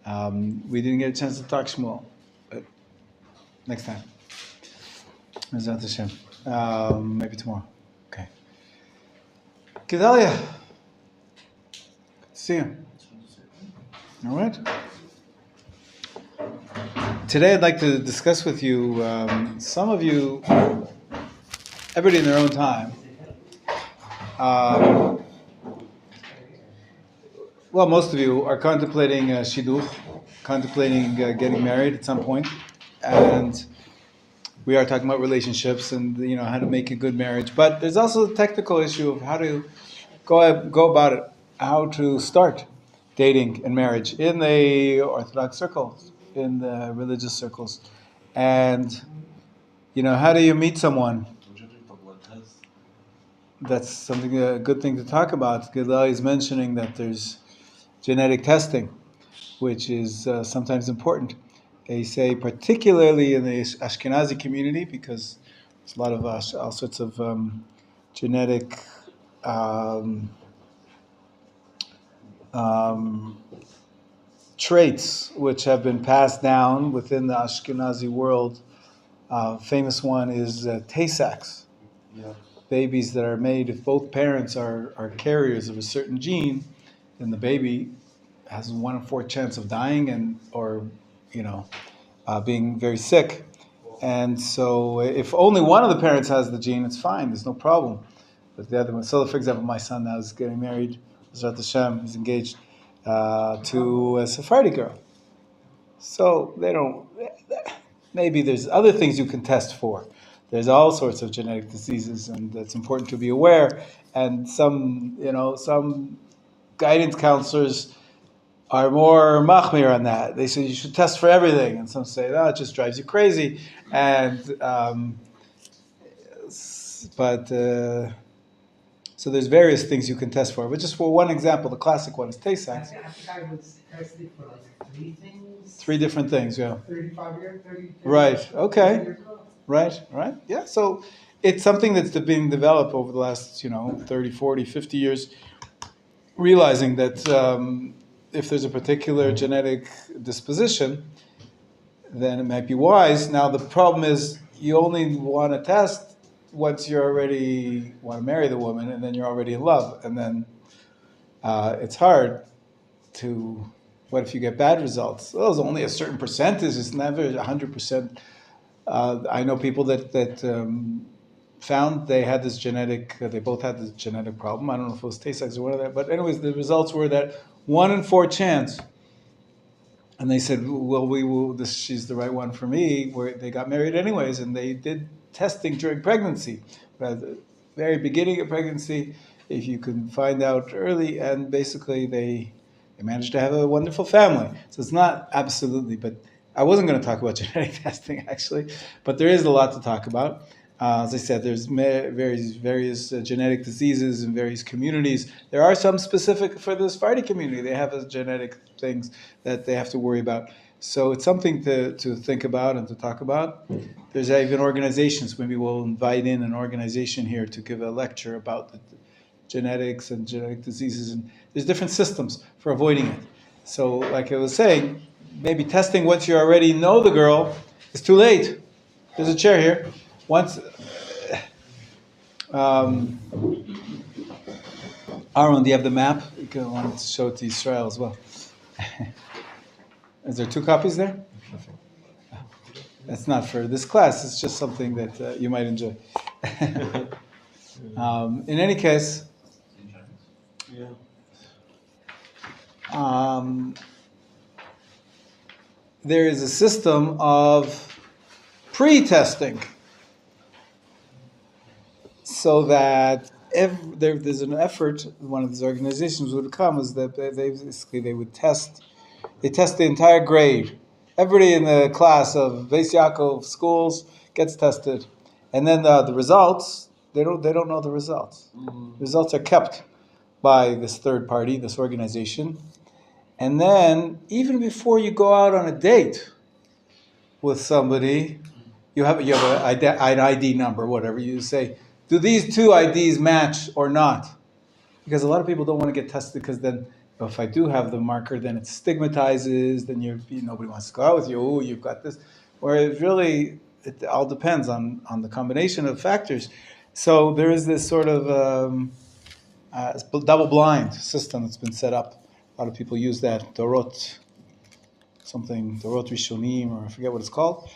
We didn't get a chance to talk Shmuel, but next time. Mizrat Hashem. Maybe tomorrow. Okay. Gedalia. Good to see you. All right. Today I'd like to discuss with you, some of you, everybody in their own time, well, most of you are contemplating shidduch, contemplating getting married at some point, and we are talking about relationships and how to make a good marriage. But there's also the technical issue of how to go about it, how to start dating and marriage in the Orthodox circles, in the religious circles, and how do you meet someone? That's something a good thing to talk about. Gilal is mentioning that there's genetic testing, which is sometimes important. They say particularly in the Ashkenazi community, because there's a lot of all sorts of genetic traits which have been passed down within the Ashkenazi world. Famous one is Tay-Sachs. Yeah. Babies that are made, if both parents are carriers of a certain gene, then the baby has 1 in 4 chance of dying or being very sick. And so if only one of the parents has the gene, it's fine, there's no problem. But the other one, so for example, my son now is getting married, B'ezrat Hashem, he's engaged to a Sephardi girl. So maybe there's other things you can test for. There's all sorts of genetic diseases, and it's important to be aware. And some guidance counselors are more machmir on that. They say you should test for everything, and some say, it just drives you crazy. And so there's various things you can test for. But just for one example, the classic one is Tay-Sachs. I think I was tested for like 3 things. 3 different things, yeah. 35 years, 30. Right. Okay. Right. Yeah. So it's something that's being developed over the last, 30, 40, 50 years, realizing that if there's a particular genetic disposition, then it might be wise. Now, the problem is you only want to test once you already want to marry the woman, and then you're already in love. And then it's hard to, what if you get bad results? Well, there's only a certain percentage. It's never 100%. I know people that found they had this genetic, they both had this genetic problem. I don't know if it was Tay-Sachs or one of that, but anyways, the results were that 1 in 4 chance. And they said, well, she's the right one for me. They got married anyways, and they did testing during pregnancy. But at the very beginning of pregnancy, if you can find out early, and basically they managed to have a wonderful family. So it's not absolutely, but I wasn't going to talk about genetic testing, actually, but there is a lot to talk about. As I said, there's various genetic diseases in various communities. There are some specific for the Sephardi community. They have genetic things that they have to worry about. So it's something to think about and to talk about. There's even organizations. Maybe we'll invite in an organization here to give a lecture about the genetics and genetic diseases. And there's different systems for avoiding it. So like I was saying, maybe testing once you already know the girl is too late. There's a chair here. Once, Aaron, do you have the map? I wanted to show it to Israel as well. Is there 2 copies there? That's not for this class. It's just something that you might enjoy. In any case, there is a system of pre-testing, so that there's an effort. One of these organizations would come is that they would test. They test the entire grade. Everybody in the class of Beis Yaakov schools gets tested, and then the results they don't know the results. Mm-hmm. Results are kept by this third party, this organization. And then, even before you go out on a date with somebody, you have an ID number, whatever. You say, do these 2 IDs match or not? Because a lot of people don't want to get tested because then But if I do have the marker, then it stigmatizes. Then nobody wants to go out with you. Oh, you've got this. Whereas really, it all depends on the combination of factors. So there is this sort of double-blind system that's been set up. A lot of people use that Dorot, Dorot Rishonim, or I forget what it's called.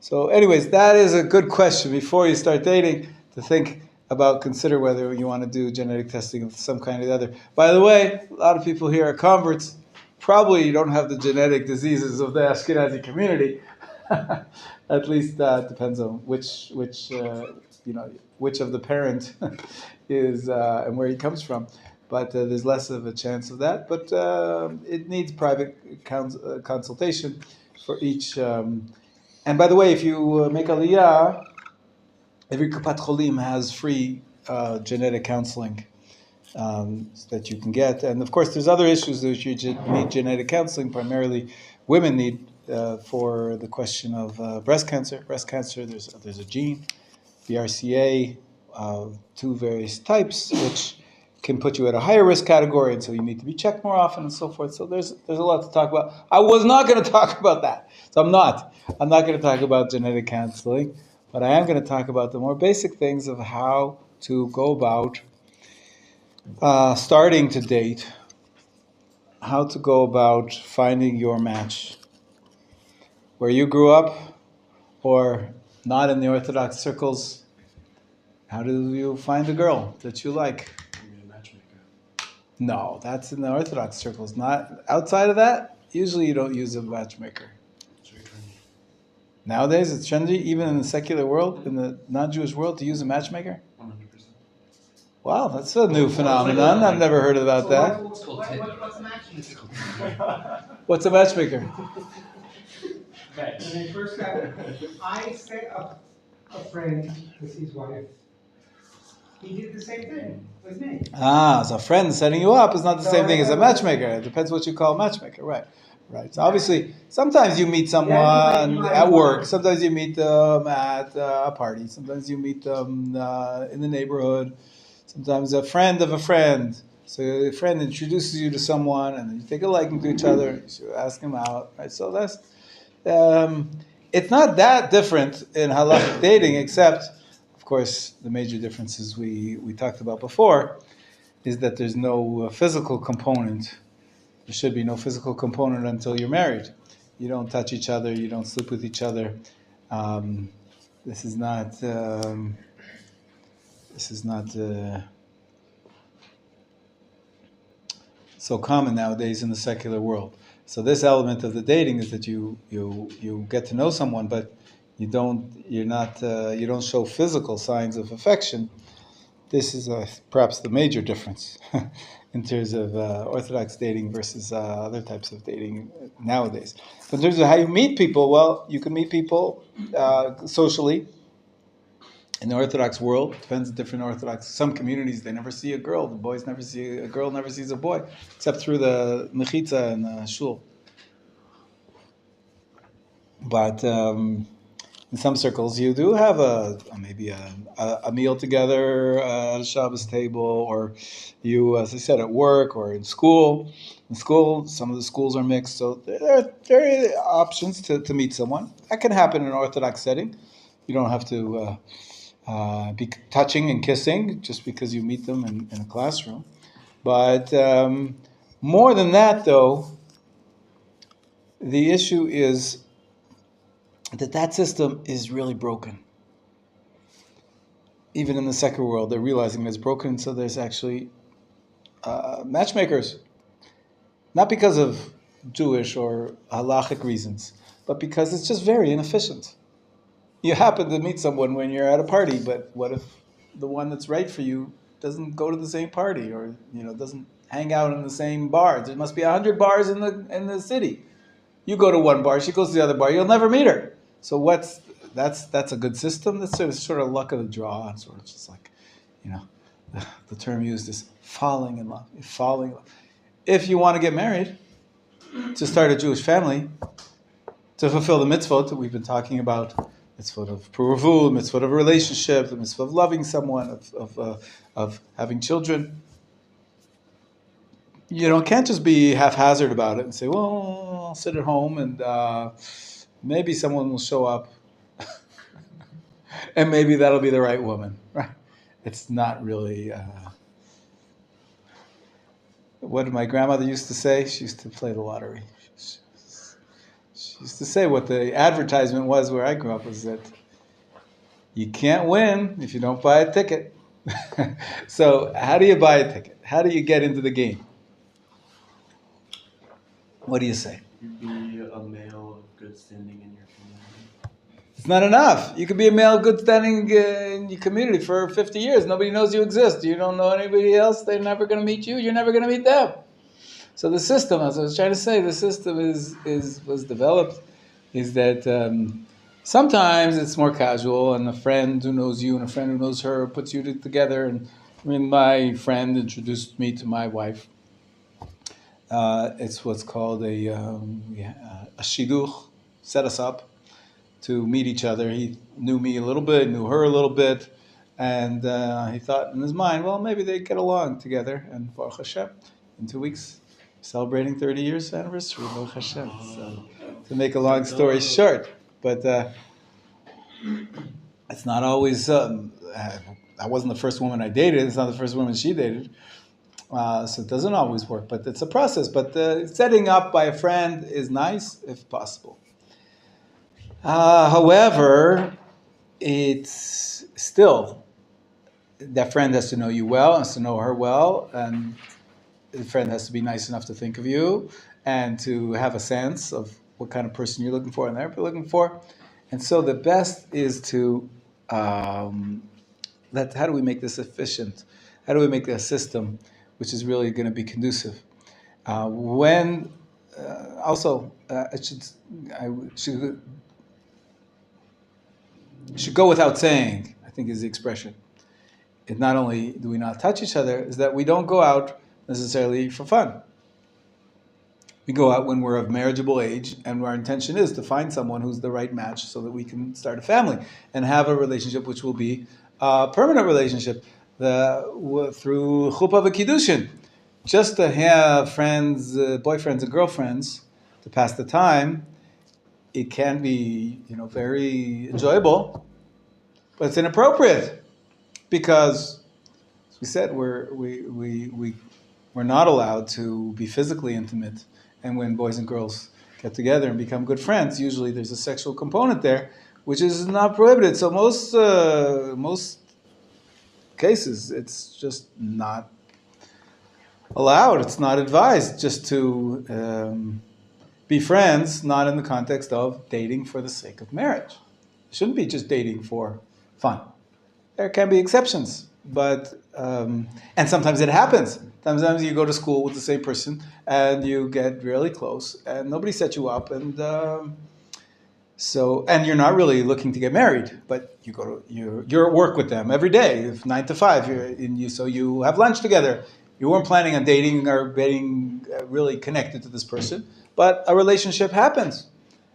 So, anyways, that is a good question before you start dating to consider whether you want to do genetic testing of some kind or the other. By the way, a lot of people here are converts. Probably you don't have the genetic diseases of the Ashkenazi community. At least it depends on which of the parent is and where he comes from. But there's less of a chance of that. But it needs private consultation for each. And by the way, if you make Aliyah, every Kupat Cholim has free genetic counseling that you can get. And of course, there's other issues that you need genetic counseling. Primarily, women need for the question of breast cancer. Breast cancer, there's a gene, BRCA, two various types, which can put you at a higher risk category, and so you need to be checked more often and so forth. So there's a lot to talk about. I was not going to talk about that, so I'm not going to talk about genetic counseling, but I am going to talk about the more basic things of how to go about starting to date, how to go about finding your match, where you grew up or not in the Orthodox circles. How do you find a girl that you like? No, that's in the Orthodox circles. Not outside of that. Usually, you don't use a matchmaker. It's very trendy. Nowadays, it's trendy, even in the secular world, in the non-Jewish world, to use a matchmaker. 100%. Wow, that's a new phenomenon. I've never heard about that. What's a matchmaker? What's a matchmaker? When I first got it, I set up a friend with his wife. He did the same thing with me. So a friend setting you up is not the same thing as a matchmaker. It depends what you call a matchmaker, right? Right. So obviously, sometimes you meet someone at work. Sometimes you meet them at a party. Sometimes you meet them in the neighborhood. Sometimes a friend of a friend. So a friend introduces you to someone, and then you take a liking to each other. You ask him out, right? So that's it's not that different in halachic dating, except, of course, the major differences we talked about before is that there's no physical component. There should be no physical component until you're married. You don't touch each other. You don't sleep with each other. This is not so common nowadays in the secular world. So this element of the dating is that you get to know someone, but you don't show physical signs of affection. This is perhaps the major difference in terms of Orthodox dating versus other types of dating nowadays. But in terms of how you meet people, well, you can meet people socially. In the Orthodox world, it depends on different Orthodox. Some communities, they never see a girl. The boys never see a girl, never sees a boy, except through the mechitza and the shul. But in some circles, you do have maybe a meal together at a Shabbos table, or you, as I said, at work or in school. In school, some of the schools are mixed, so there are options to meet someone. That can happen in an Orthodox setting. You don't have to be touching and kissing just because you meet them in a classroom. But more than that, though, the issue is that system is really broken. Even in the secular world, they're realizing it's broken, so there's actually matchmakers. Not because of Jewish or halachic reasons, but because it's just very inefficient. You happen to meet someone when you're at a party, but what if the one that's right for you doesn't go to the same party, or doesn't hang out in the same bars? There must be 100 bars in the city. You go to one bar, she goes to the other bar. You'll never meet her. So that's a good system. That's sort of luck of the draw. Sort of just like, the term used is falling in love. You're falling in love. If you want to get married, to start a Jewish family, to fulfill the mitzvot that we've been talking about, mitzvot of puruvut, mitzvot of relationship, the mitzvot of loving someone, of having children. can't just be haphazard about it and say, well, I'll sit at home and maybe someone will show up and maybe that'll be the right woman, right? It's not really what my grandmother used to say. She used to play the lottery. She used to say what the advertisement was where I grew up was that you can't win if you don't buy a ticket. So how do you buy a ticket? How do you get into the game? What do you say? You be a male of good standing in your community. It's not enough. You could be a male of good standing in your community for 50 years. Nobody knows you exist. You don't know anybody else. They're never going to meet you. You're never going to meet them. So the system, as I was trying to say, the system was developed, is that sometimes it's more casual, and a friend who knows you and a friend who knows her puts you together. And I mean, my friend introduced me to my wife. It's what's called a shidduch, set us up to meet each other. He knew me a little bit, knew her a little bit, and he thought in his mind, well, maybe they get along together. And Baruch Hashem, in 2 weeks, celebrating 30 years anniversary, Baruch Hashem. So, to make a long story short, but it's not always. I wasn't the first woman I dated. It's not the first woman she dated. So it doesn't always work, but it's a process. But setting up by a friend is nice if possible. However, it's still, that friend has to know you well, has to know her well, and the friend has to be nice enough to think of you and to have a sense of what kind of person you're looking for and they're looking for. And so the best is to, how do we make this efficient? How do we make a system which is really going to be conducive? I should go without saying, I think is the expression. It not only do we not touch each other, is that we don't go out necessarily for fun. We go out when we're of marriageable age, and our intention is to find someone who's the right match so that we can start a family and have a relationship which will be a permanent relationship through chuppah v'kiddushin. Just to have friends, boyfriends and girlfriends to pass the time, it can be, very enjoyable, but it's inappropriate because, as we said, we're not allowed to be physically intimate. And when boys and girls get together and become good friends, usually there's a sexual component there, which is not prohibited. So most cases, it's just not allowed. It's not advised just to be friends, not in the context of dating for the sake of marriage. It shouldn't be just dating for fun. There can be exceptions, but and sometimes it happens. Sometimes you go to school with the same person and you get really close, and nobody set you up, and and you're not really looking to get married, but you're at work with them every day, 9 to 5. So you have lunch together. You weren't planning on dating or getting really connected to this person, but a relationship happens.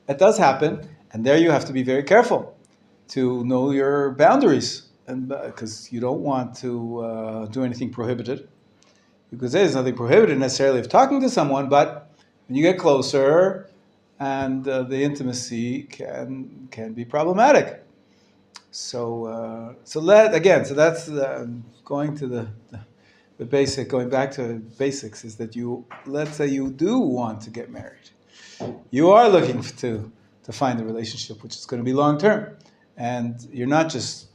It does happen, and there you have to be very careful to know your boundaries, and because you don't want to do anything prohibited. You could say there's nothing prohibited necessarily of talking to someone, but when you get closer, and the intimacy can be problematic. So that's going to the basic. Going back to basics is that let's say you do want to get married, you are looking to find a relationship which is going to be long term, and you're not just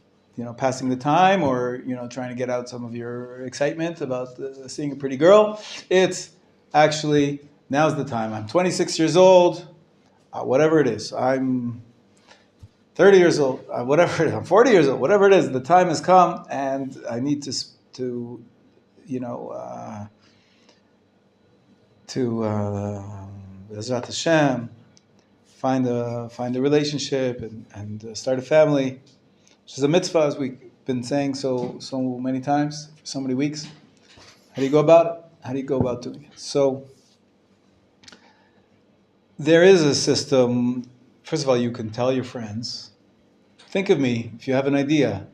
passing the time or trying to get out some of your excitement about seeing a pretty girl. It's actually, now's the time. I'm 26 years old, whatever it is. I'm 30 years old, whatever it is. I'm 40 years old, whatever it is. The time has come, and I need to Bezrat Hashem, find a relationship and start a family, which is a mitzvah, as we've been saying so many times for so many weeks. How do you go about it? How do you go about doing it? So there is a system. First of all, you can tell your friends, think of me if you have an idea.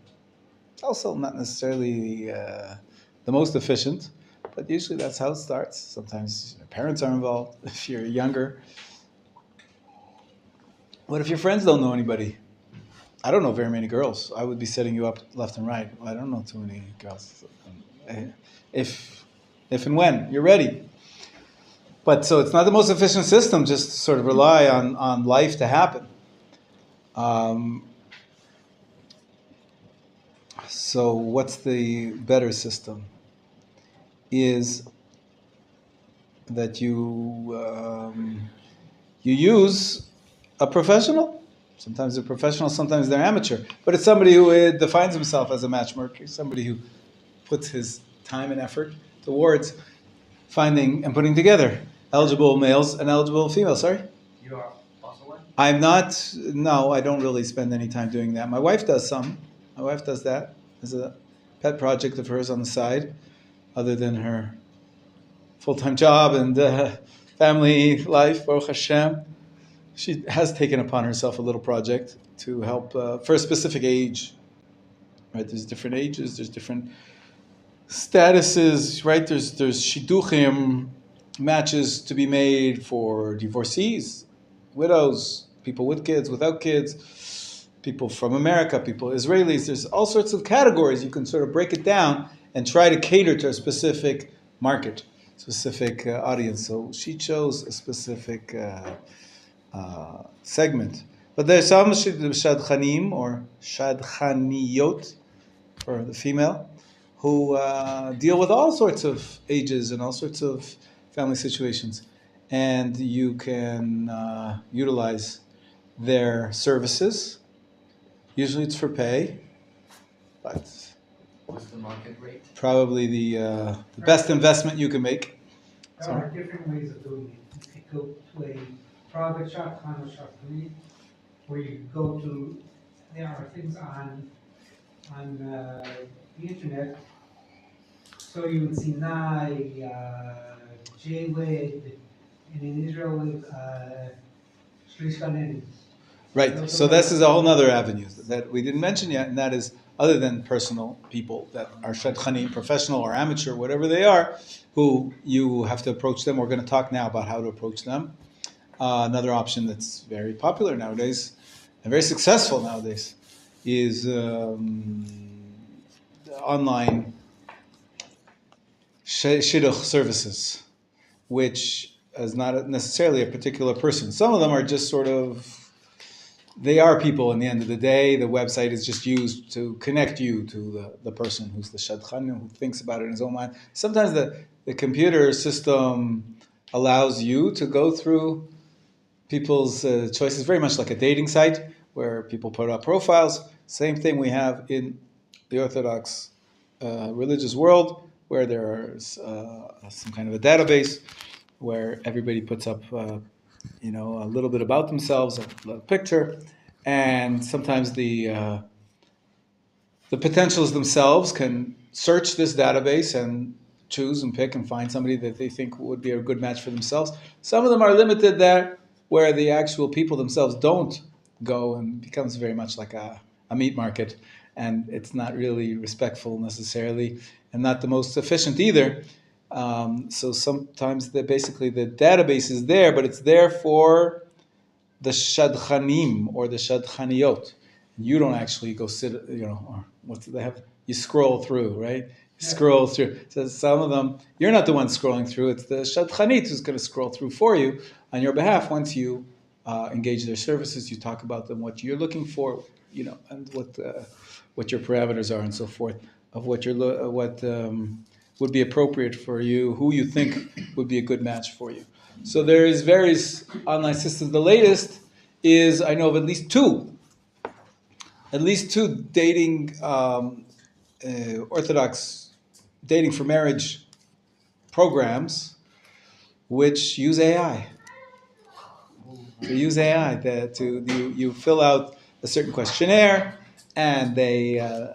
It's also not necessarily the most efficient, but usually that's how it starts. Sometimes your parents are involved if you're younger. What if your friends don't know anybody? I don't know very many girls. I would be setting you up left and right. I don't know too many girls. If, if and when you're ready. But so it's not the most efficient system. Just sort of rely on life to happen. So what's the better system? Is that you use a professional. Sometimes they're professional, sometimes they're amateur. But it's somebody who defines himself as a matchmaker, somebody who puts his time and effort towards finding and putting together eligible males and eligible females. Sorry? You are also one? I'm not, no, I don't really spend any time doing that. My wife does some. My wife does that as a pet project of hers on the side, other than her full-time job and family life, Baruch Hashem. She has taken upon herself a little project to help for a specific age. Right? There's different ages. There's different statuses. Right? There's shidduchim matches to be made for divorcees, widows, people with kids, without kids, people from America, people Israelis. There's all sorts of categories. You can sort of break it down and try to cater to a specific market, specific audience. So she chose a specific segment. But there's some shadchanim or shadchaniyot for the female who deal with all sorts of ages and all sorts of family situations. And you can utilize their services. Usually it's for pay, but What's the market rate? probably the best investment you can make. There are different ways of doing it. You could go to a private shotgun or shotgun, where you go to, there are things on the internet. So you would see J-Wade, and in Israel with Shlish. Right. So this is a whole other avenue that we didn't mention yet, and that is other than personal people that are shadchanim, professional or amateur, whatever they are, who you have to approach them. We're going to talk now about how to approach them. Another option that's very popular nowadays and very successful nowadays is online shidduch services, which is not necessarily a particular person. Some of them are just sort of, they are people in the end of the day. The website is just used to connect you to the person who's the shadchan, who thinks about it in his own mind. Sometimes the computer system allows you to go through people's choices, very much like a dating site where people put up profiles. Same thing we have in the Orthodox religious world, where there's some kind of a database where everybody puts up a little bit about themselves, a picture, and sometimes the potentials themselves can search this database and choose and pick and find somebody that they think would be a good match for themselves. Some of them are limited there, where the actual people themselves don't go, and becomes very much like a meat market, and it's not really respectful necessarily, and not the most efficient either. So sometimes basically the database is there, but it's there for the shadchanim or the shadchaniyot. You don't actually go sit, or what do they have? You scroll through, right? Scroll through. So some of them, you're not the one scrolling through. It's the shadchanit who's going to scroll through for you on your behalf. Once you engage their services, you talk about them, what you're looking for, and what your parameters are and so forth of what would be appropriate for you, who you think would be a good match for you. So there is various online systems. The latest is, I know of at least two dating Orthodox dating for marriage programs which use AI. They use AI you fill out a certain questionnaire, and they are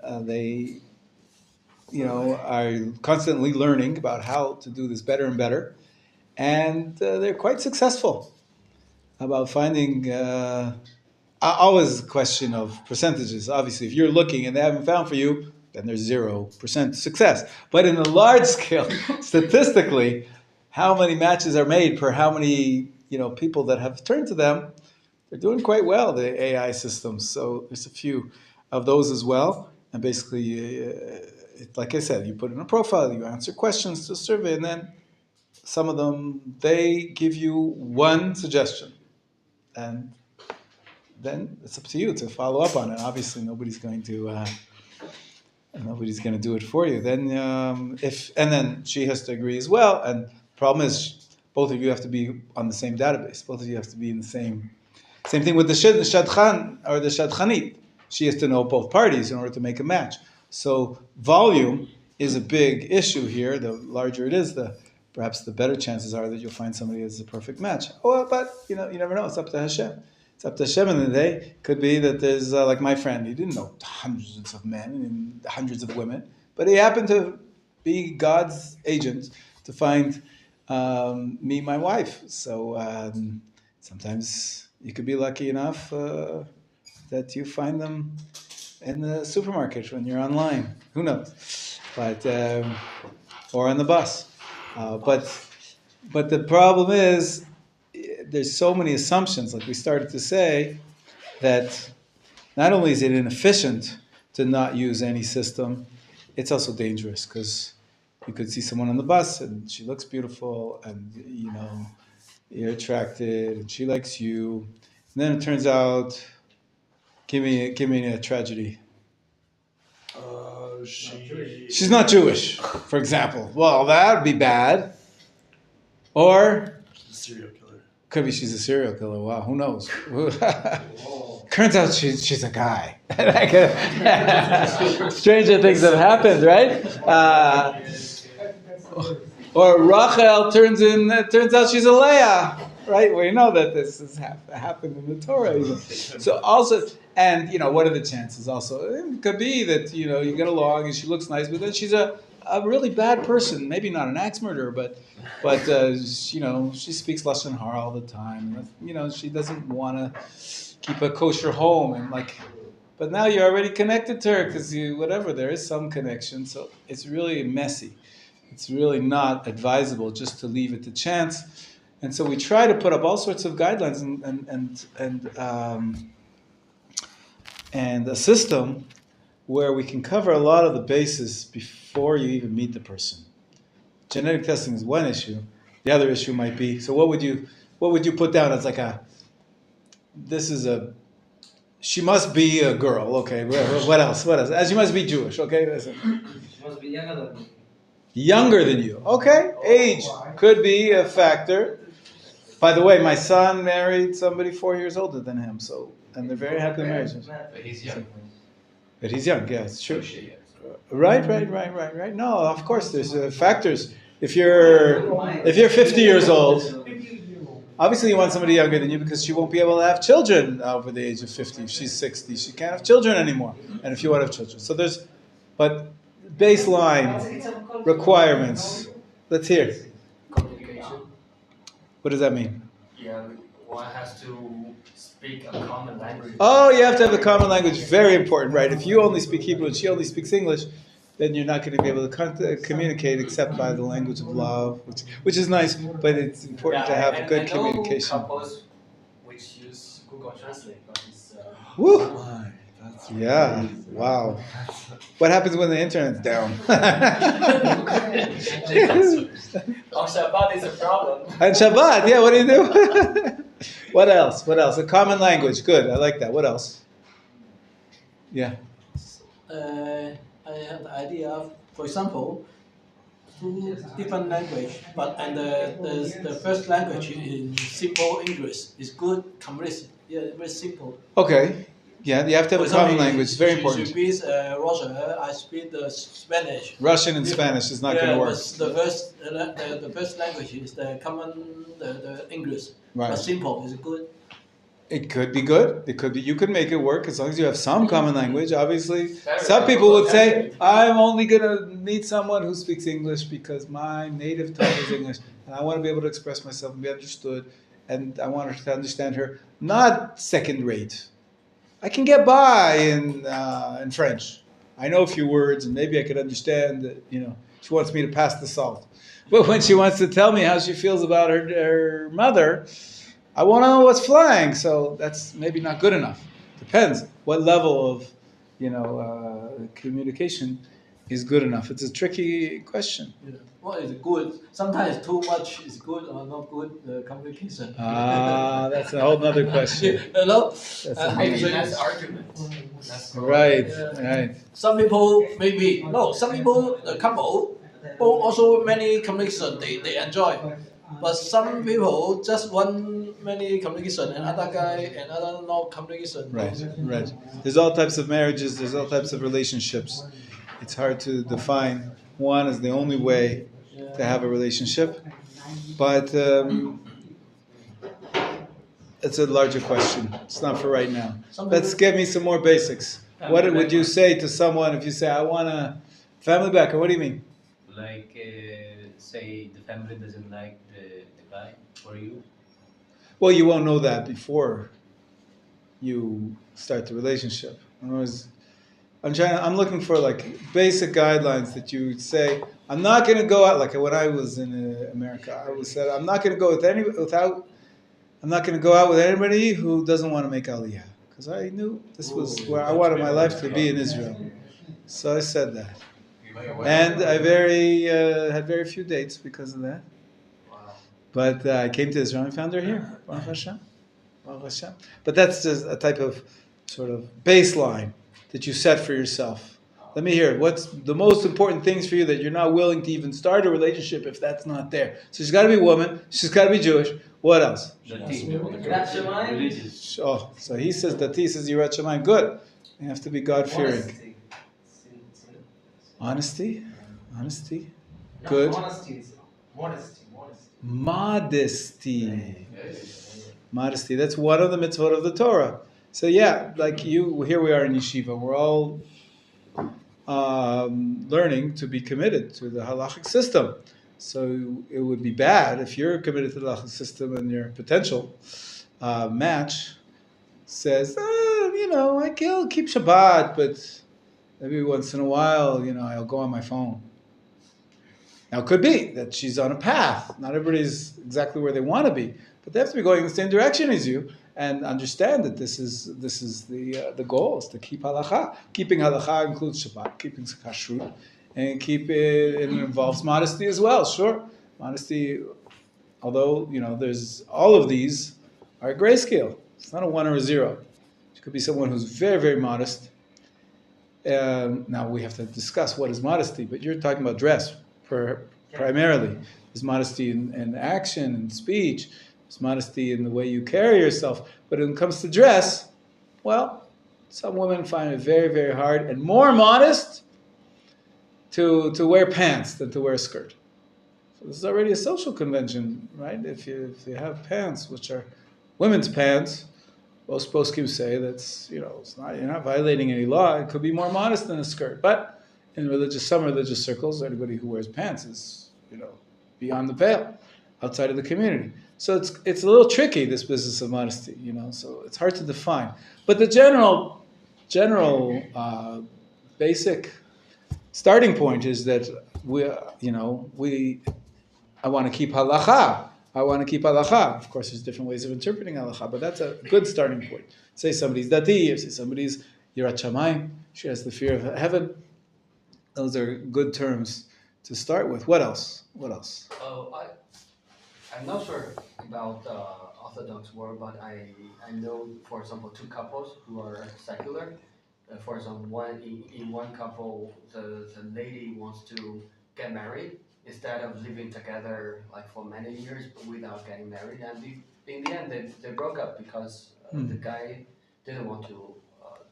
constantly learning about how to do this better and better, and they're quite successful about finding. Always a question of percentages. Obviously, if you're looking and they haven't found for you, then there's 0% success. But in a large scale, statistically, how many matches are made per how many people that have turned to them? They're doing quite well, the AI systems. So there's a few of those as well. And basically, like I said, you put in a profile, you answer questions to a survey, and then some of them, they give you one suggestion. And then it's up to you to follow up on it. Obviously, nobody's going to do it for you. Then then she has to agree as well. And the problem is, both of you have to be on the same database. Both of you have to be in the same thing with the shadchan or the shadchanit. She has to know both parties in order to make a match. So volume is a big issue here. The larger it is, perhaps the better chances are that you'll find somebody that's a perfect match. Oh, but you never know. It's up to Hashem. It's up to Hashem in the day. Could be that there's like my friend. He didn't know hundreds of men and hundreds of women, but he happened to be God's agent to find me, my wife. So sometimes you could be lucky enough that you find them in the supermarket when you're online. Who knows? But or on the bus. But the problem is, there's so many assumptions, like we started to say, that not only is it inefficient to not use any system, it's also dangerous, because you could see someone on the bus and she looks beautiful and you're attracted and she likes you, and then it turns out, give me a tragedy. She's not Jewish, for example. Well, that would be bad. Or She's a serial killer. Could be she's a serial killer. Wow, who knows? Turns out she's a guy. Stranger things have happened, right? Or Rachel turns out she's a Leah, right? We know that this has happened in the Torah. Even. So also, and what are the chances? Also, it could be that you get along and she looks nice, but then she's a really bad person. Maybe not an axe murderer, but she speaks lashon hara all the time. She doesn't want to keep a kosher home, and but now you're already connected to her because there is some connection. So it's really messy. It's really not advisable just to leave it to chance. And so we try to put up all sorts of guidelines and a system where we can cover a lot of the bases before you even meet the person. Genetic testing is one issue. The other issue might be, so what would you put down as she must be a girl, okay, what else? As she must be Jewish, okay, listen. She must be younger than me. Younger than you, okay, age could be a factor. By the way, my son married somebody 4 years older than him, and they're very happy marriage. But he's young. But he's young, yeah, it's true. Right. No, of course, there's factors. If you're 50 years old, obviously you want somebody younger than you because she won't be able to have children over the age of 50. If she's 60, she can't have children anymore. And if you want to have children. So but baseline requirements. Let's hear. Communication. What does that mean? Yeah, one has to speak a common language. Oh, you have to have a common language. Very important, right? If you only speak Hebrew and she only speaks English, then you're not going to be able to communicate except by the language of love, which is nice, but it's important to have good communication. I know couples which use Google Translate, but it's... Woo! Yeah, wow. What happens when the internet's down? On Shabbat is a problem. On Shabbat, yeah, what do you do? What else? A common language, good, I like that. What else? Yeah. I have the idea, for example, two different language, the first language in simple English is good conversation. Yeah, very simple. Okay. Yeah, you have to have a common language. It's very important. She speaks Russian. I speak the Spanish. Russian and Spanish is not going to work. The first language is the English. Right. But simple is good. It could be good. You could make it work as long as you have some common language. Obviously, some people would say, I'm only going to meet someone who speaks English because my native tongue is English, and I want to be able to express myself and be understood, and I want her to understand her, not second rate. I can get by in French, I know a few words, and maybe I could understand that, she wants me to pass the salt. But when she wants to tell me how she feels about her mother, I want to know what's flying. So that's maybe not good enough. Depends what level of, communication is good enough. It's a tricky question. Yeah. What is good? Sometimes too much is good or not good communication. That's a whole nother question. That's a how to Maybe say that's this? argument. That's Right, Yeah. right. Some people maybe no. Some people the couple also many communication they enjoy, but some people just want many communication and other guy and other no communication. Right, right. There's all types of marriages, there's all types of relationships. It's hard to define one as the only way to have a relationship. But it's a larger question. It's not for right now. Let's get me some more basics. What would you say to someone if you say, I want a family background? What do you mean? Like, say the family doesn't like the guy for you. Well, you won't know that before you start the relationship. In other words, I'm looking for like basic guidelines that you would say, I'm not going to go out, like when I was in America, I was said, I'm not going to go I'm not going to go out with anybody who doesn't want to make Aliyah. Because I knew this was where I wanted my life to be in Israel. So I said that. And I had very few dates because of that. But I came to Israel and found her here. Baruch Hashem. Baruch Hashem. But that's just a type of sort of baseline that you set for yourself. Let me hear it. What's the most important things for you that you're not willing to even start a relationship if that's not there? So she's got to be a woman. She's got to be Jewish. What else? Religious. Oh, so he says that he says Yirat Shamayim. Good. You have to be God-fearing. Honesty. Good. Modesty. That's one of the mitzvot of the Torah. So yeah, like you, here we are in yeshiva. We're all learning to be committed to the halachic system. So it would be bad if you're committed to the halachic system and your potential match says, I'll keep Shabbat, but maybe once in a while, I'll go on my phone. Now, it could be that she's on a path. Not everybody's exactly where they want to be, but they have to be going in the same direction as you and understand that this is the goal, is to keep halacha. Keeping halacha includes Shabbat, keeping kashrut, and it involves modesty as well. Sure, modesty. Although there's all of these are a grayscale. It's not a 1 or a 0. It could be someone who's very, very modest. Now we have to discuss what is modesty, but you're talking about dress primarily. There's modesty in action and speech. There's modesty in the way you carry yourself. But when it comes to dress, well, some women find it very, very hard and more modest to wear pants than to wear a skirt. So this is already a social convention, right? If you have pants, which are women's pants, most poskim say that's it's not, you're not violating any law. It could be more modest than a skirt, but in some religious circles, anybody who wears pants is beyond the pale, outside of the community. So it's a little tricky, this business of modesty, So it's hard to define. But the general basic starting point is that I want to keep halacha. Of course, there's different ways of interpreting halacha, but that's a good starting point. Say somebody's dati, say somebody's yirat shamayim, she has the fear of heaven. Those are good terms to start with. What else? I'm not sure about Orthodox world, but I know, for example, two couples who are secular. For example, in one couple, the lady wants to get married instead of living together like for many years without getting married, and in the end they broke up because the guy didn't want to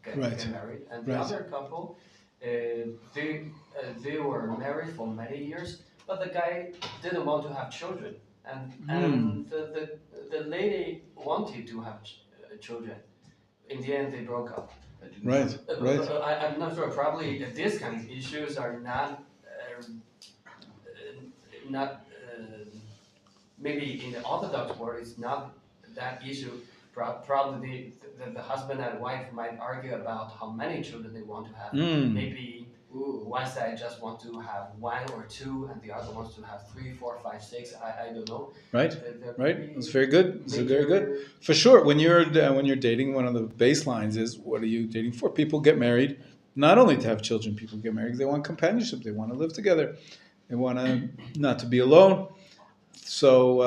get married, and the other couple. They were married for many years, but the guy didn't want to have children, and the lady wanted to have children. In the end, they broke up. Right. I'm not sure. Probably these kind of issues are not maybe in the Orthodox world it's not that issue. Probably the husband and wife might argue about how many children they want to have. Mm. Maybe one side just want to have one or two, and the other wants to have 3, 4, 5, 6. I don't know. Right, There right. could be It's very good. It's very good. major- For sure. When you're dating, one of the baselines is what are you dating for? People get married not only to have children. People get married because they want companionship. They want to live together. They want to not to be alone. So,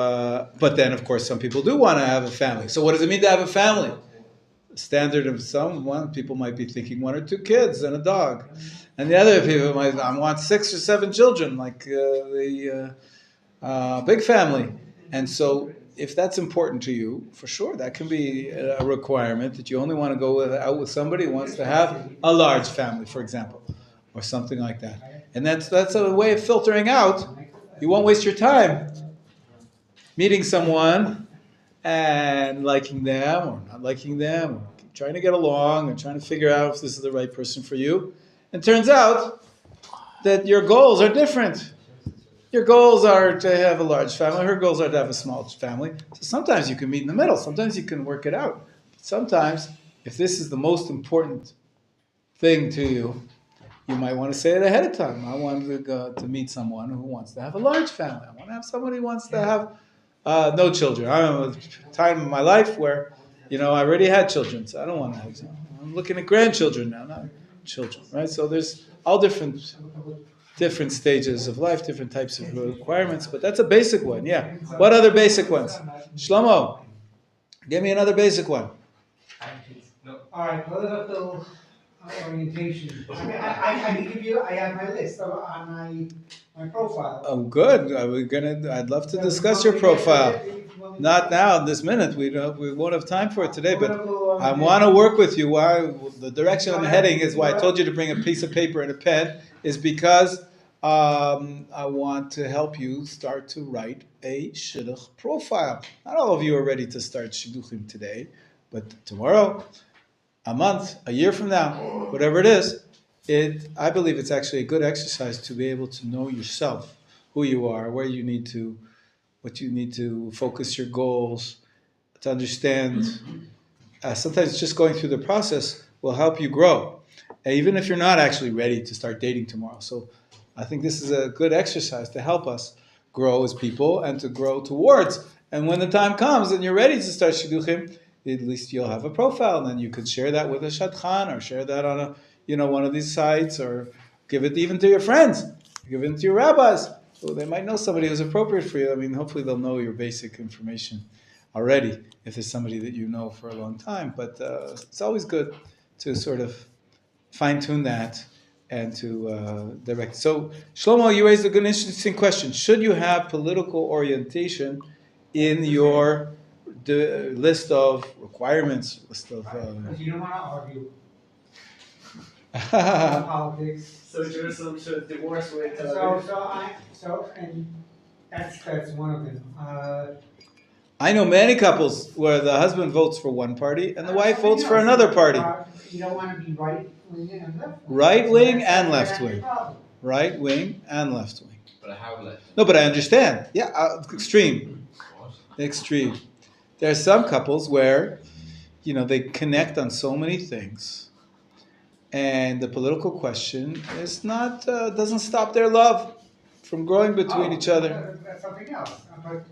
but then of course some people do want to have a family. So what does it mean to have a family? Standard of people might be thinking 1 or 2 kids and a dog, and the other people might want 6 or 7 children, like the big family. And so, if that's important to you, for sure, that can be a requirement that you only want to go out with somebody who wants to have a large family, for example, or something like that. And that's a way of filtering out. You won't waste your time meeting someone and liking them or not liking them, or trying to get along and trying to figure out if this is the right person for you. And it turns out that your goals are different. Your goals are to have a large family. Her goals are to have a small family. So sometimes you can meet in the middle. Sometimes you can work it out. Sometimes, if this is the most important thing to you, you might want to say it ahead of time. I want to go to meet someone who wants to have a large family. I want to have somebody who wants to have no children. I remember a time in my life where, I already had children, so I don't want to have some. I'm looking at grandchildren now, not children, right? So there's all different stages of life, different types of requirements, but that's a basic one, yeah. What other basic ones? Shlomo, give me another basic one. All right, political orientation. I can give you, I have my list on my profile. Oh, good. I'd love to discuss your profile. Not now, in this minute. We won't have time for it today, but I want to work with you. Why the direction I'm heading is why I told you to bring a piece of paper and a pen is because I want to help you start to write a shidduch profile. Not all of you are ready to start shidduchim today, but tomorrow, a month, a year from now, whatever it is, I believe it's actually a good exercise to be able to know yourself, who you are, what you need to focus your goals, to understand. Sometimes just going through the process will help you grow, even if you're not actually ready to start dating tomorrow. So I think this is a good exercise to help us grow as people and to grow towards. And when the time comes and you're ready to start shidduchim, at least you'll have a profile, and then you could share that with a shadchan or share that on one of these sites, or give it even to your friends, give it to your rabbis. So they might know somebody who's appropriate for you. I mean, hopefully they'll know your basic information already if there's somebody that you know for a long time. But it's always good to sort of fine-tune that and to direct. So, Shlomo, you raised a good, interesting question. Should you have political orientation in your list of requirements, list of... Because you don't want to argue about politics. So Jerusalem should divorce with. And that's one of them. I know many couples where the husband votes for one party and the wife votes for another party. You don't want to be right wing and left wing. Right wing and left That's your wing. problem. Right wing and left wing. But I have left. No, but I understand. Yeah, extreme. Extreme. There are some couples where, they connect on so many things, and the political question is not doesn't stop their love from growing between each other. That's something else. But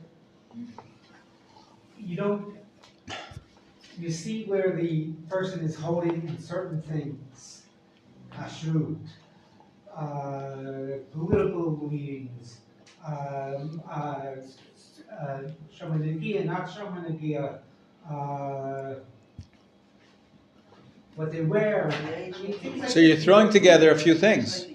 you don't. You see where the person is holding certain things, kashrut, political leanings, Shomanagia, not Shomanagia, what they wear. So you're throwing together a few things.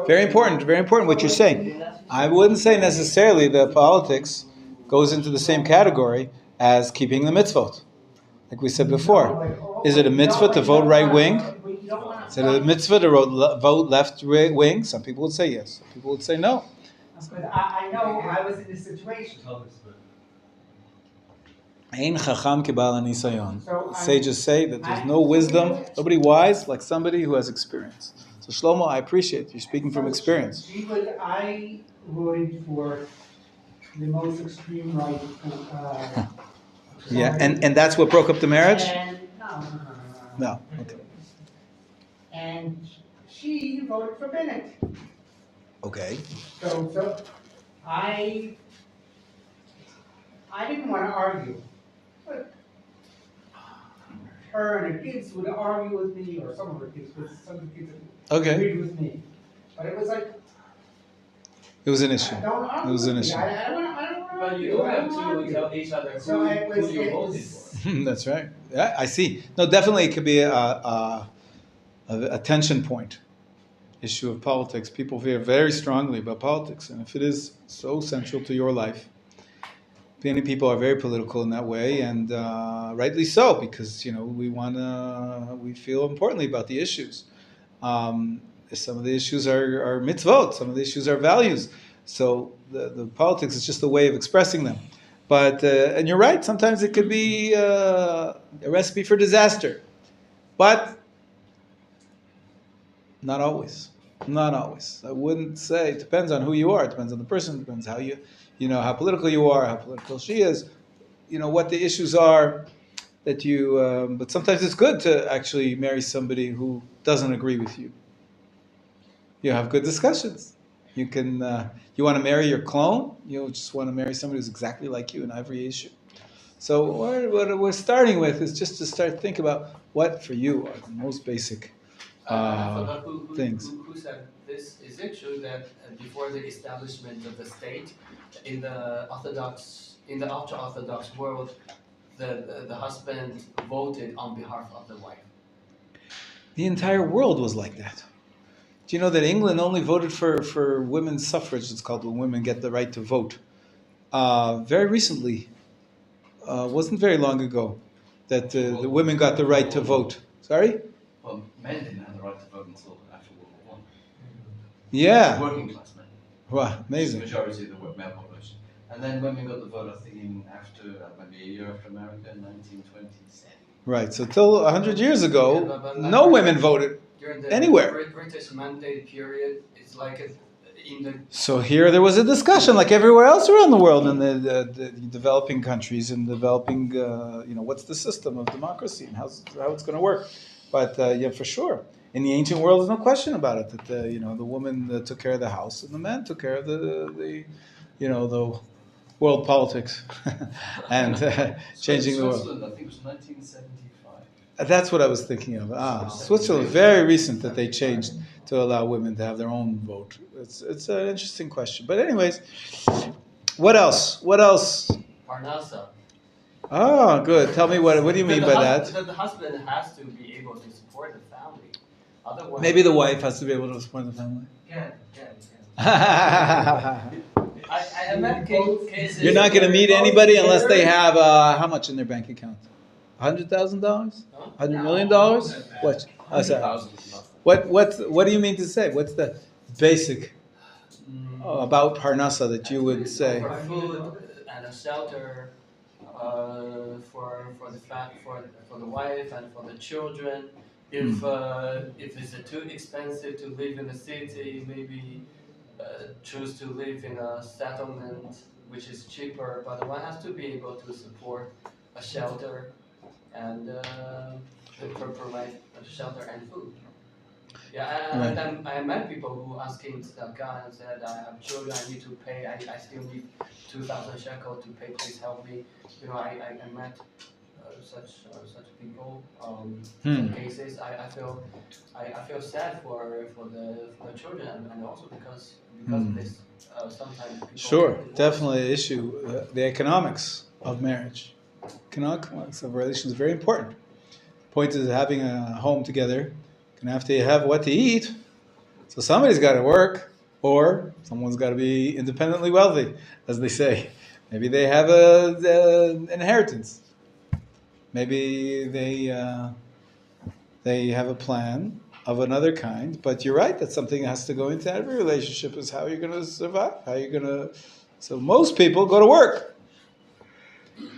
Very important what you're saying. I wouldn't say necessarily that politics goes into the same category as keeping the mitzvot. Like we said before. Is it a mitzvah to vote right wing? Is it a mitzvah to vote left wing? Some people would say yes. Some people would say no. But I know I was in this situation. Ein chacham kibal hanisayon. So Sages say that there's no wisdom, nobody wise like somebody who has experience. So Shlomo, I appreciate you speaking from experience. I voted for the most extreme right Yeah, and that's what broke up the marriage? And, no. No, okay. And she voted for Bennett. Okay. So I didn't want to argue, but her and the kids would argue with me, or some of her kids, but some of the kids Okay. agreed with me. But it was like, It was an issue. don't argue It was an with me. issue. I don't want to But argue. you don't I have don't wanna to argue. tell each other So it who was- you it voted was- for. That's right. Yeah, I see. No, definitely it could be a tension point, issue of politics. People feel very strongly about politics, and if it is so central to your life, many people are very political in that way, and rightly so, because we feel importantly about the issues. Some of the issues are mitzvot, some of the issues are values. So the politics is just a way of expressing them. But and you're right, sometimes it could be a recipe for disaster, but not always. Not always. I wouldn't say. It depends on who you are. It depends on the person. It depends how how political you are, how political she is. What the issues are that you. But sometimes it's good to actually marry somebody who doesn't agree with you. You have good discussions. You can. You want to marry your clone. You just want to marry somebody who's exactly like you in every issue. So what we're starting with is just to start think about what for you are the most basic I forgot who things. who said this. Is it true that before the establishment of the state, in the ultra Orthodox world, the husband voted on behalf of the wife? The entire world was like that. Do you know that England only voted for women's suffrage? It's called when women get the right to vote. Very recently, wasn't very long ago, that the women got the right to vote. Sorry? Well, men didn't have the right to vote until after World War One. Yeah. Working class men. Wow, amazing. The majority of the male population. And then women got the vote, I think, after maybe a year after America in 1927. Right. So till 100 years ago, Yeah, but no women voted. During the Anywhere. British Mandate period, it's like in the So here there was a discussion, like everywhere else around the world, in the developing countries and developing, what's the system of democracy and how it's going to work. But yeah, for sure, in the ancient world, there's no question about it that the woman took care of the house and the man took care of the world politics and changing the world. Switzerland, I think it was 1975. That's what I was thinking of. Switzerland, very recent that they changed to allow women to have their own vote. It's an interesting question. But anyways, what else? What else? Parnasa. Oh, good. Tell me what do you mean by that? The husband has to be able to support the family. Otherwise, Maybe the wife has to be able to support the family. Yeah. You're I met cases. not going to meet anybody unless they have how much in their bank account? $100,000? $100 million? What? Oh, sorry. What do you mean to say? What's the basic about Parnasa that you would say? For food and a shelter, for the wife and for the children. If it's too expensive to live in the city, maybe choose to live in a settlement which is cheaper. But one has to be able to support a shelter and provide shelter and food. Yeah, and I met people who asking tzedakah and said, I have children, I need to pay, I still need 2,000 shekel to pay, please help me. I met such people. Some cases, I feel sad for the children, and also because of this. Sometimes people Sure, get divorced. definitely an issue. The economics of marriage, economics of relations is very important. Point is having a home together. Gonna have to have what to eat, so somebody's got to work, or someone's got to be independently wealthy, as they say. Maybe they have an inheritance. Maybe they have a plan of another kind. But you're right, that's something that has to go into every relationship, is how you're going to survive. So most people go to work.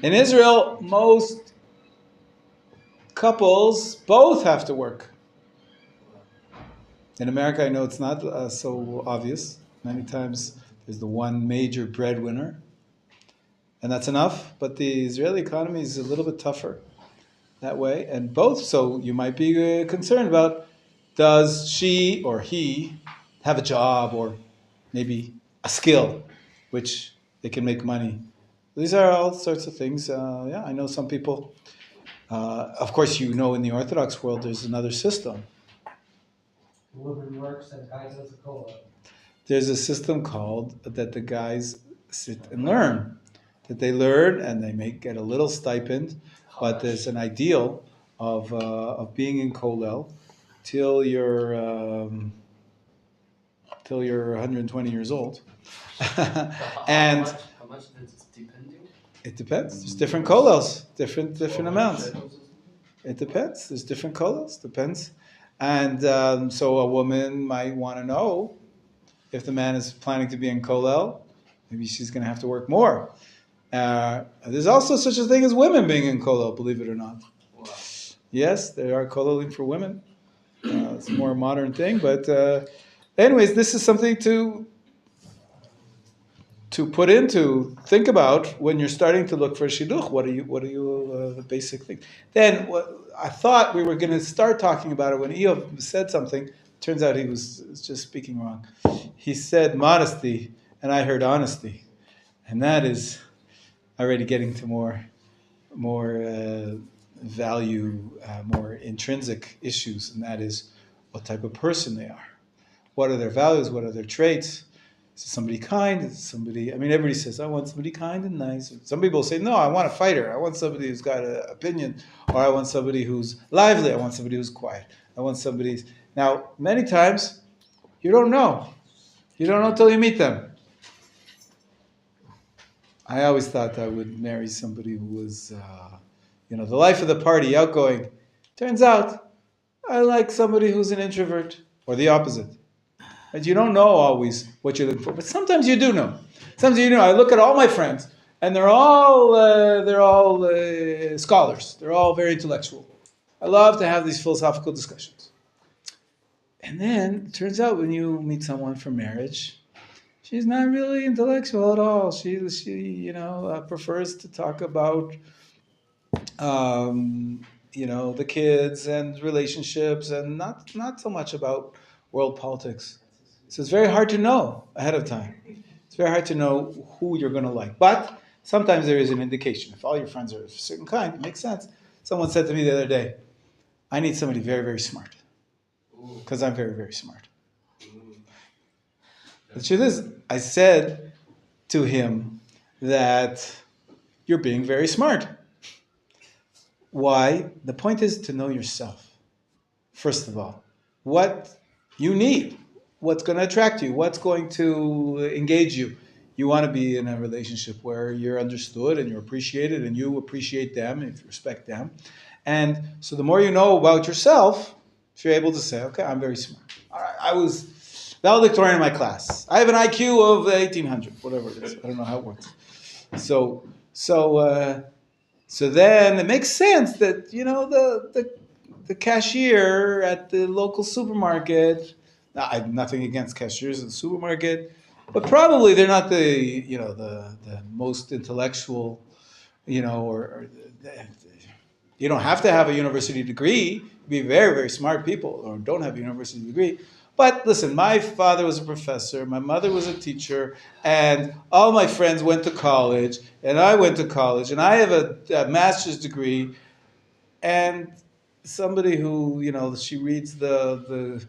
In Israel, most couples both have to work. In America, I know it's not so obvious. Many times there's the one major breadwinner, and that's enough. But the Israeli economy is a little bit tougher that way, and both. So you might be concerned about, does she or he have a job or maybe a skill which they can make money. These are all sorts of things. Yeah, I know some people. Of course, you know, in the Orthodox world, there's another system. The woman works and the guy does the cola. There's a system called that the guys sit and learn. That they learn and they get a little stipend, but there's an ideal of being in Kollel till you're 120 years old. And how much does it depend you? it depends. There's different kollels, different amounts. It depends. There's different kollels. Depends. And so a woman might want to know if the man is planning to be in kollel. Maybe she's going to have to work more. There's also such a thing as women being in kollel, believe it or not. Wow. Yes, there are kollelim for women. It's a more modern thing, but anyways, this is something to put into, think about when you're starting to look for shidduch. What are you the basic thing? Then I thought we were going to start talking about it when Eov said something. Turns out he was just speaking wrong. He said modesty, and I heard honesty, and that is already getting to more value, more intrinsic issues, and that is what type of person they are. What are their values? What are their traits? Is somebody kind? Is somebody? I mean, everybody says, "I want somebody kind and nice." Some people say, "No, I want a fighter. I want somebody who's got an opinion, or I want somebody who's lively. I want somebody who's quiet. I want somebody." Now, many times, you don't know. You don't know until you meet them. I always thought I would marry somebody who was, the life of the party, outgoing. Turns out, I like somebody who's an introvert, or the opposite. And you don't know always what you're looking for, but sometimes you do know. Sometimes you know. I look at all my friends, and they're all scholars. They're all very intellectual. I love to have these philosophical discussions. And then it turns out when you meet someone for marriage, she's not really intellectual at all. She prefers to talk about the kids and relationships, and not so much about world politics. So it's very hard to know ahead of time. It's very hard to know who you're going to like. But sometimes there is an indication. If all your friends are of a certain kind, it makes sense. Someone said to me the other day, I need somebody very, very smart. Because I'm very, very smart. The truth is, I said to him that you're being very smart. Why? The point is to know yourself, first of all. What you need, what's going to attract you, what's going to engage you. You want to be in a relationship where you're understood and you're appreciated and you appreciate them and you respect them. And so the more you know about yourself, if you're able to say, okay, I'm very smart. All right, I was valedictorian in my class. I have an IQ of 1800, whatever it is. I don't know how it works. So then it makes sense that, the cashier at the local supermarket, now, I have nothing against cashiers in the supermarket, but probably they're not the most intellectual, or you don't have to have a university degree. Be very, very smart people, or don't have a university degree. But listen, my father was a professor, my mother was a teacher, and all my friends went to college, and I went to college, and I have a master's degree, and somebody who, she reads the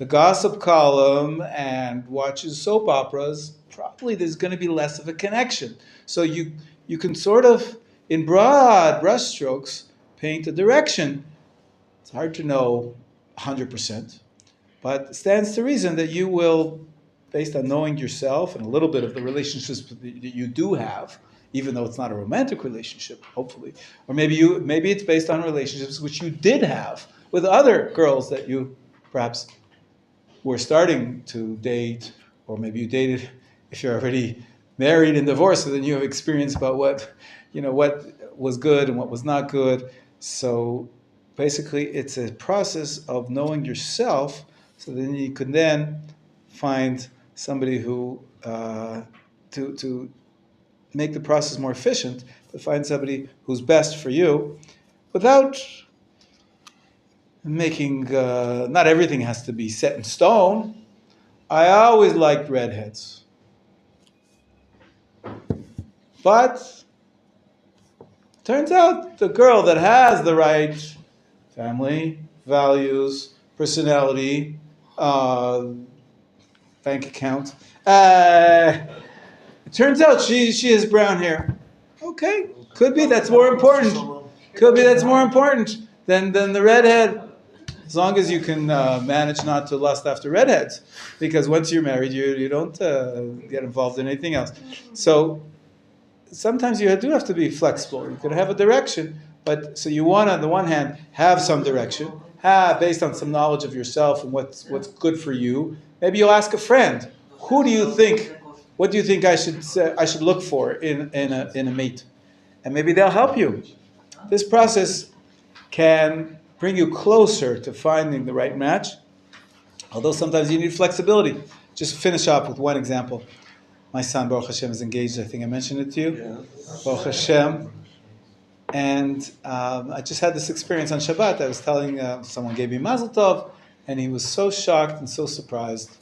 gossip column and watches soap operas, probably there's going to be less of a connection. So you can sort of, in broad brushstrokes, paint a direction. It's hard to know 100%, but it stands to reason that you will, based on knowing yourself and a little bit of the relationships that you do have, even though it's not a romantic relationship, hopefully, or maybe it's based on relationships which you did have with other girls that you perhaps were starting to date, or maybe you dated if you're already married and divorced, so then you have experience about what was good and what was not good. So basically, it's a process of knowing yourself, so then you can then find somebody who to make the process more efficient, to find somebody who's best for you, without making, not everything has to be set in stone. I always liked redheads. But turns out the girl that has the right family, values, personality, bank account, it turns out she has brown hair. Okay, could be that's more important. Could be that's more important than the redhead. As long as you can manage not to lust after redheads, because once you're married, you don't get involved in anything else. So sometimes you do have to be flexible. You could have a direction, but so you want, on the one hand, have some direction, based on some knowledge of yourself and what's good for you. Maybe you'll ask a friend, who do you think? What do you think I should look for in a mate? And maybe they'll help you. This process can bring you closer to finding the right match, although sometimes you need flexibility. Just finish up with one example. My son, Baruch Hashem, is engaged. I think I mentioned it to you. Yeah. Baruch Hashem. And I just had this experience on Shabbat. I was telling, someone gave me Mazel Tov, and he was so shocked and so surprised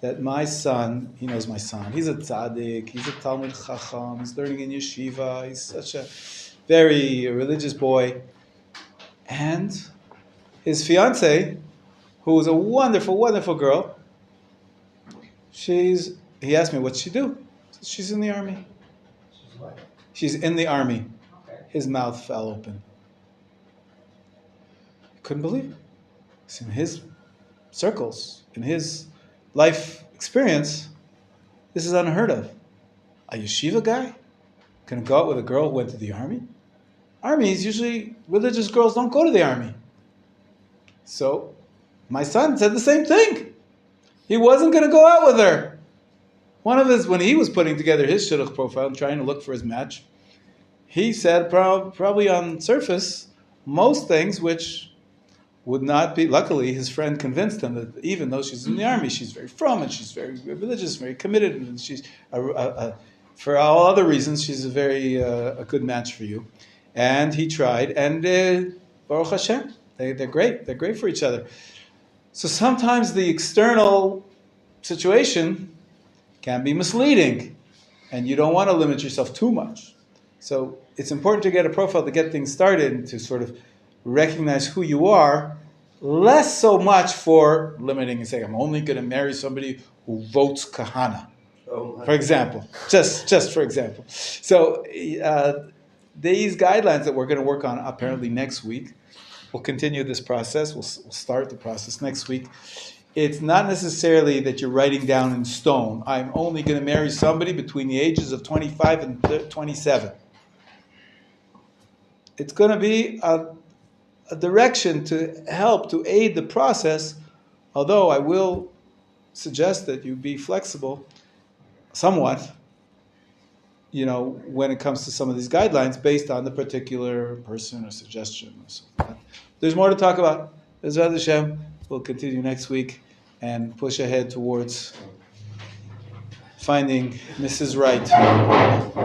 that my son, he knows my son, he's a tzaddik, he's a Talmud Chacham, he's learning in yeshiva, he's such a very religious boy. And his fiancée, who is a wonderful, wonderful girl, he asked me, what's she do? She's in the army. She's what? She's in the army. Okay. His mouth fell open. He couldn't believe it. It's in his circles, in his life experience, this is unheard of. A yeshiva guy can go out with a girl who went to the army? Armies, usually religious girls don't go to the army. So my son said the same thing. He wasn't going to go out with her. When he was putting together his shidduch profile and trying to look for his match, he said probably on surface most things which would not be. Luckily, his friend convinced him that even though she's in the army, she's very frum and she's very religious, very committed, and she's for all other reasons, she's a good match for you. And he tried, and Baruch Hashem, they're great. They're great for each other. So sometimes the external situation can be misleading, and you don't want to limit yourself too much. So it's important to get a profile to get things started and to sort of recognize who you are, less so much for limiting and saying, I'm only going to marry somebody who votes kahana, for example. Just for example. So these guidelines that we're going to work on apparently next week, we'll continue this process. We'll start the process next week. It's not necessarily that you're writing down in stone, I'm only going to marry somebody between the ages of 25 and 27. It's going to be a direction to help, to aid the process, although I will suggest that you be flexible somewhat, when it comes to some of these guidelines based on the particular person or suggestion or so forth. There's more to talk about. Bezrat Hashem, we'll continue next week and push ahead towards finding Mrs. Right.